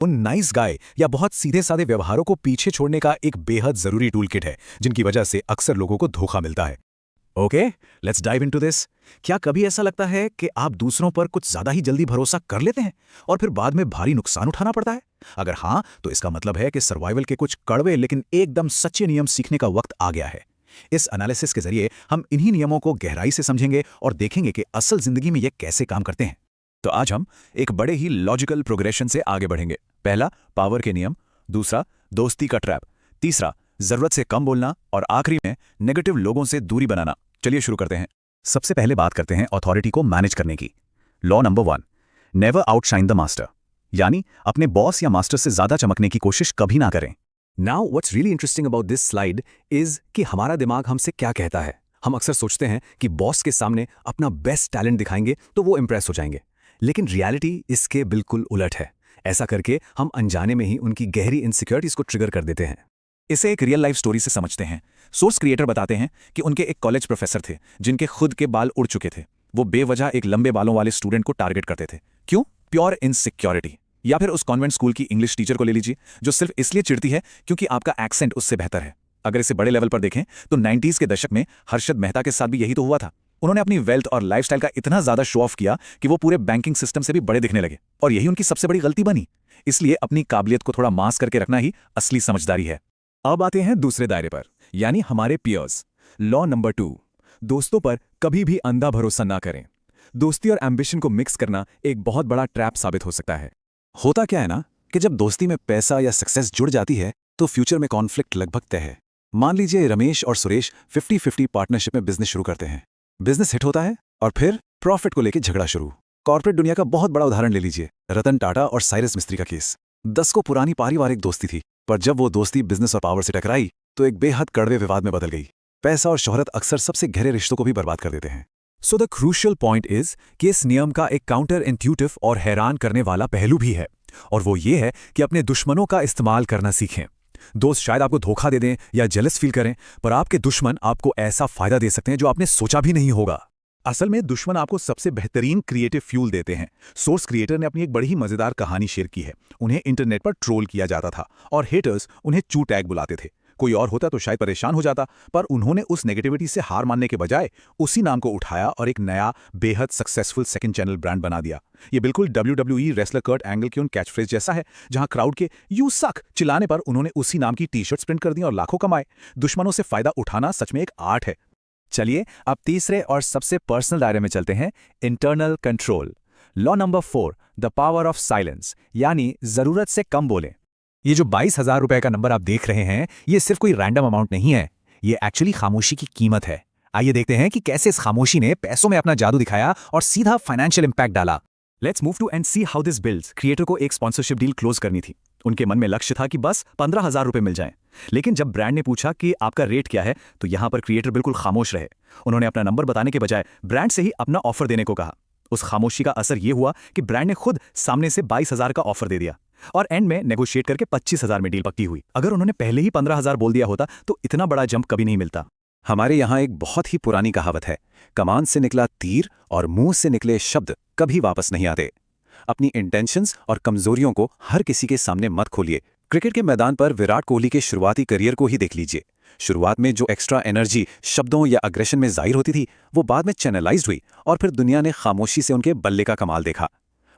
उन nice guy या बहुत सीधे साधे व्यवहारों को पीछे छोड़ने का एक बेहद जरूरी टूल किट है जिनकी वजह से अक्सर लोगों को धोखा मिलता है। Okay, let's dive into this. क्या कभी ऐसा लगता है कि आप दूसरों पर कुछ ज्यादा ही जल्दी भरोसा कर लेते हैं और फिर बाद में भारी नुकसान उठाना पड़ता है? अगर हाँ, तो इसका मतलब है कि सर्वाइवल के कुछ कड़वे लेकिन एकदम सच्चे नियम सीखने का वक्त आ गया है। इस एनालिसिस के जरिए हम इन्हीं नियमों को गहराई से समझेंगे और देखेंगे कि असल जिंदगी में ये कैसे काम करते हैं। तो आज हम एक बड़े ही लॉजिकल प्रोग्रेशन से आगे बढ़ेंगे। पहला, पावर के नियम। दूसरा, दोस्ती का ट्रैप। तीसरा, जरूरत से कम बोलना। और आखिरी में, नेगेटिव लोगों से दूरी बनाना। चलिए शुरू करते हैं। सबसे पहले बात करते हैं अथॉरिटी को मैनेज करने की। Law number 1, never outshine the master, यानी अपने बॉस या मास्टर से ज्यादा चमकने की कोशिश कभी ना करें। Now what's really interesting about this slide is कि हमारा दिमाग हमसे क्या कहता है। हम अक्सर सोचते हैं कि बॉस के सामने अपना बेस्ट टैलेंट दिखाएंगे तो वो इंप्रेस हो जाएंगे, लेकिन रियलिटी इसके बिल्कुल उलट है। ऐसा करके हम अनजाने में ही उनकी गहरी इनसिक्योरिटीज को ट्रिगर कर देते हैं। इसे एक रियल लाइफ स्टोरी से समझते हैं। सोर्स क्रिएटर बताते हैं कि उनके एक कॉलेज प्रोफेसर थे जिनके खुद के बाल उड़ चुके थे। वो बेवजह एक लंबे बालों वाले स्टूडेंट को टारगेट करते थे। क्यों? Pure insecurity. या फिर उस कॉन्वेंट स्कूल की इंग्लिश टीचर को ले लीजिए जो सिर्फ इसलिए चिढ़ती है क्योंकि आपका एक्सेंट उससे बेहतर है। अगर इसे बड़े लेवल पर देखें तो 90s के दशक में हर्षद मेहता के साथ भी यही तो हुआ था। उन्होंने अपनी वेल्थ और लाइफस्टाइल का इतना ज्यादा शो ऑफ किया कि वो पूरे बैंकिंग सिस्टम से भी बड़े दिखने लगे, और यही उनकी सबसे बड़ी गलती बनी। इसलिए अपनी काबिलियत को थोड़ा मास्क करके रखना ही असली समझदारी है। अब आते हैं दूसरे दायरे पर, यानी हमारे पियर्स। लॉ नंबर 2, दोस्तों पर कभी भी अंधा भरोसा ना करें। दोस्ती और एम्बिशन को मिक्स करना एक बहुत बड़ा ट्रैप साबित हो सकता है। होता क्या है ना कि जब दोस्ती में पैसा या सक्सेस जुड़ जाती है तो फ्यूचर में कॉन्फ्लिक्ट लगभग तय है। मान लीजिए रमेश और सुरेश 50-50 पार्टनरशिप में बिजनेस शुरू करते हैं। बिजनेस हिट होता है और फिर प्रॉफिट को लेकर झगड़ा शुरू। कॉर्पोरेट दुनिया का बहुत बड़ा उदाहरण ले लीजिए, रतन टाटा और साइरस मिस्त्री का केस। 10 को पुरानी पारिवारिक दोस्ती थी, पर जब वो दोस्ती बिजनेस और पावर से टकराई तो एक बेहद कड़वे विवाद में बदल गई। पैसा और शोहरत अक्सर सबसे गहरे रिश्तों को भी बर्बाद कर देते हैं। So the crucial point is कि इस नियम का एक काउंटर इंट्यूटिव और हैरान करने वाला पहलू भी है, और वो ये है कि अपने दुश्मनों का इस्तेमाल करना सीखें। दोस्त शायद आपको धोखा दे दें या जेलस फील करें, पर आपके दुश्मन आपको ऐसा फायदा दे सकते हैं जो आपने सोचा भी नहीं होगा। असल में दुश्मन आपको सबसे बेहतरीन क्रिएटिव फ्यूल देते हैं। सोर्स क्रिएटर ने अपनी एक बड़ी ही मजेदार कहानी शेयर की है। उन्हें इंटरनेट पर ट्रोल किया जाता था और हेटर्स उन्हें चू टैग बुलाते थे। कोई और होता तो शायद परेशान हो जाता, पर उन्होंने उस नेगेटिविटी से हार मानने के बजाय उसी नाम को उठाया और एक नया बेहद सक्सेसफुल सेकंड चैनल ब्रांड बना दिया। ये बिल्कुल WWE रेसलर कर्ट एंगल की उन कैच फ्रेज जैसा है, जहां क्राउड के "यू सक" चिल्लाने पर उन्होंने उसी नाम की टी-शर्ट्स प्रिंट कर दी और लाखों कमाए। दुश्मनों से फायदा उठाना सच में एक आर्ट है। चलिए अब तीसरे और सबसे पर्सनल दायरे में चलते हैं, internal control. Law number 4, the power of silence, यानी जरूरत से कम बोलें। ये जो 22,000 रुपए का नंबर आप देख रहे हैं, ये सिर्फ कोई रैंडम अमाउंट नहीं है, ये एक्चुअली खामोशी की कीमत है। आइए देखते हैं कि कैसे इस खामोशी ने पैसों में अपना जादू दिखाया और सीधा फाइनेंशियल इंपैक्ट डाला। Let's move to and see how this builds. Creator को एक स्पॉन्सरशिप डील क्लोज करनी थी। उनके मन में लक्ष्य था कि बस 15,000 रुपए मिल जाएं। लेकिन जब ब्रांड ने पूछा कि आपका रेट क्या है, तो यहां पर क्रिएटर बिल्कुल खामोश रहे। उन्होंने अपना नंबर बताने के बजाय ब्रांड से ही अपना ऑफर देने को कहा। उस खामोशी का असर यह हुआ कि ब्रांड ने खुद सामने से 22,000 का ऑफर दे दिया और एंड में नेगोशिएट करके 25,000 में डील पक्की हुई। अगर उन्होंने पहले ही 15,000 बोल दिया होता तो इतना बड़ा जंप कभी नहीं मिलता। हमारे यहाँ एक बहुत ही पुरानी कहावत है, कमान से निकला तीर और मुंह से निकले शब्द कभी वापस नहीं आते। अपनी इंटेंशंस और कमजोरियों को हर किसी के सामने मत खोलिए। क्रिकेट के मैदान पर विराट कोहली के शुरुआती करियर को ही देख लीजिए। शुरुआत में जो एक्स्ट्रा एनर्जी शब्दों या अग्रेशन में जाहिर होती थी, वो बाद में चैनलाइज्ड हुई और फिर दुनिया ने खामोशी से उनके बल्ले का कमाल देखा।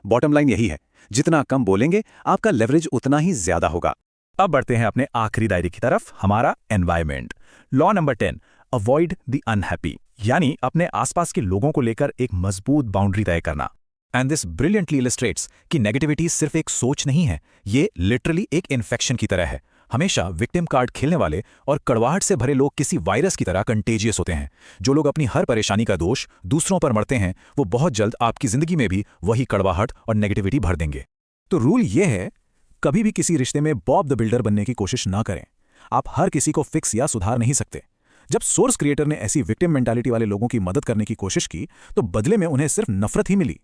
बॉटम लाइन यही है, जितना कम बोलेंगे आपका लेवरेज उतना ही ज्यादा होगा। अब बढ़ते हैं अपने आखिरी दायरे की तरफ, हमारा environment. Law number 10, avoid the unhappy, यानी अपने आसपास के लोगों को लेकर एक मजबूत बाउंड्री तय करना। एंड दिस ब्रिलियंटली इलस्ट्रेट्स कि नेगेटिविटी सिर्फ एक सोच नहीं है, ये लिटरली एक इन्फेक्शन की तरह है। हमेशा विक्टिम कार्ड खेलने वाले और कड़वाहट से भरे लोग किसी वायरस की तरह कंटेजियस होते हैं। जो लोग अपनी हर परेशानी का दोष दूसरों पर मढ़ते हैं, वो बहुत जल्द आपकी जिंदगी में भी वही कड़वाहट और नेगेटिविटी भर देंगे। तो रूल ये है, कभी भी किसी रिश्ते में बॉब द बिल्डर बनने की कोशिश ना करें। आप हर किसी को फिक्स या सुधार नहीं सकते। जब सोर्स क्रिएटर ने ऐसी विक्टिम मेंटालिटी वाले लोगों की मदद करने की कोशिश की तो बदले में उन्हें सिर्फ नफरत ही मिली।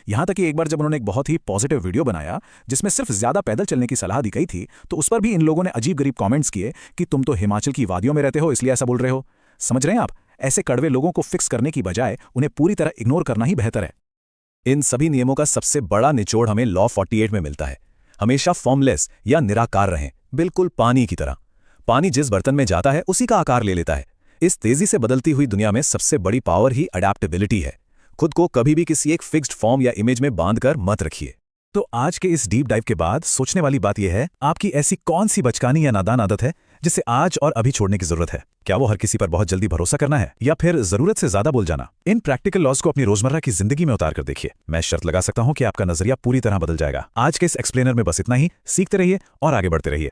यहां तक कि एक बार जब उन्होंने एक बहुत ही पॉजिटिव वीडियो बनाया जिसमें सिर्फ ज्यादा पैदल चलने की सलाह दी गई थी, तो उस पर भी इन लोगों ने अजीब गरीब कमेंट्स किए कि तुम तो हिमाचल की वादियों में रहते हो इसलिए ऐसा बोल रहे हो। समझ रहे हैं आप? ऐसे कड़वे लोगों को फिक्स करने की बजाय उन्हें पूरी तरह इग्नोर करना ही बेहतर है। इन सभी नियमों का सबसे बड़ा निचोड़ हमें लॉ 48 में मिलता है। हमेशा फॉर्मलेस या निराकार रहें, बिल्कुल पानी की तरह। पानी जिस बर्तन में जाता है उसी का आकार ले लेता है। इस तेजी से बदलती हुई दुनिया में सबसे बड़ी पावर ही अडैप्टेबिलिटी है। खुद को कभी भी किसी एक फिक्स्ड फॉर्म या इमेज में बांधकर मत रखिए। तो आज के इस डीप डाइव के बाद सोचने वाली बात यह है, आपकी ऐसी कौन सी बचकानी या नादान आदत है जिसे आज और अभी छोड़ने की जरूरत है? क्या वो हर किसी पर बहुत जल्दी भरोसा करना है, या फिर जरूरत से ज्यादा बोल जाना? इन प्रैक्टिकल लॉज को अपनी रोजमर्रा की जिंदगी में उतार कर देखिए। मैं शर्त लगा सकता हूं कि आपका नजरिया पूरी तरह बदल जाएगा। आज के इस एक्सप्लेनर में बस इतना ही। सीखते रहिए और आगे बढ़ते रहिए।